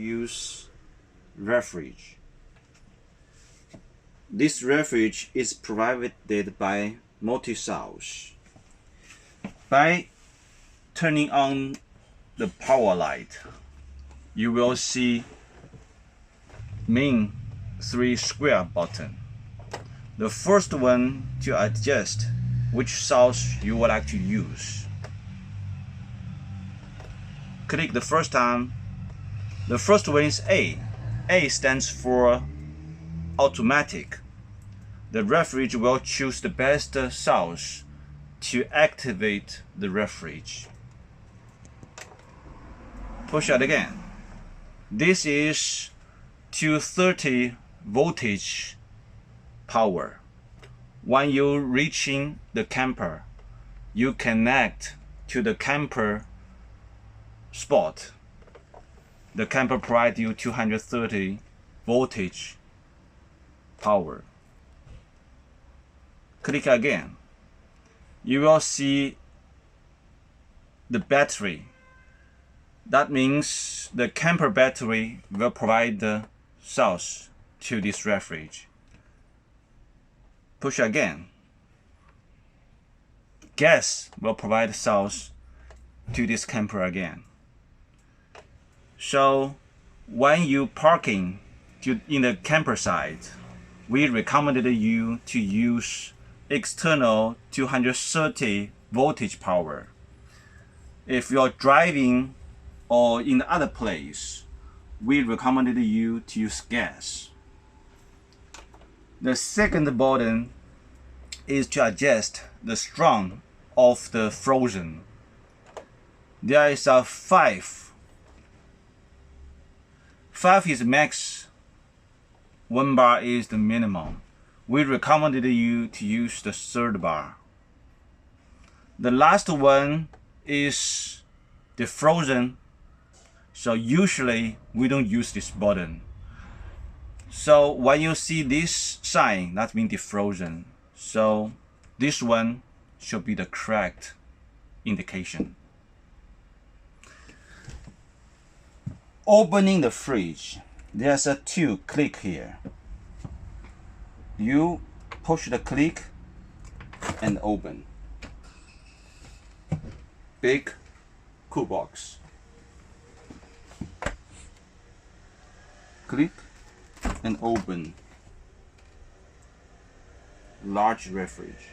use refuge. This refuge is provided by multi-source. By turning on the power light, you will see main 3 square button. The first one to adjust which source you would like to use. Click the first time. The first one is A. A stands for automatic. The refuge will choose the best source to activate the refuge. Push it again. This is 230 voltage power. When you're reaching the camper, you connect to the camper spot. The camper provides you 230 voltage power. Click again. You will see the battery. That means the camper battery will provide the source to this refuge. Push again. Gas will provide source to this camper again. So when you parking in the camper site, we recommended you to use external 230 voltage power. If you're driving or in other place, we recommended you to use gas. The second button is to adjust the strength of the frozen. There is a 5. 5 is max. 1 bar is the minimum. We recommended you to use the 3rd bar. The last one is the frozen. So usually we don't use this button. So when you see this sign, that means defrozen. So this one should be the correct indication. Opening the fridge, there's a 2 click here. You push the click and open. Big cool box. Click and open. Large refuge.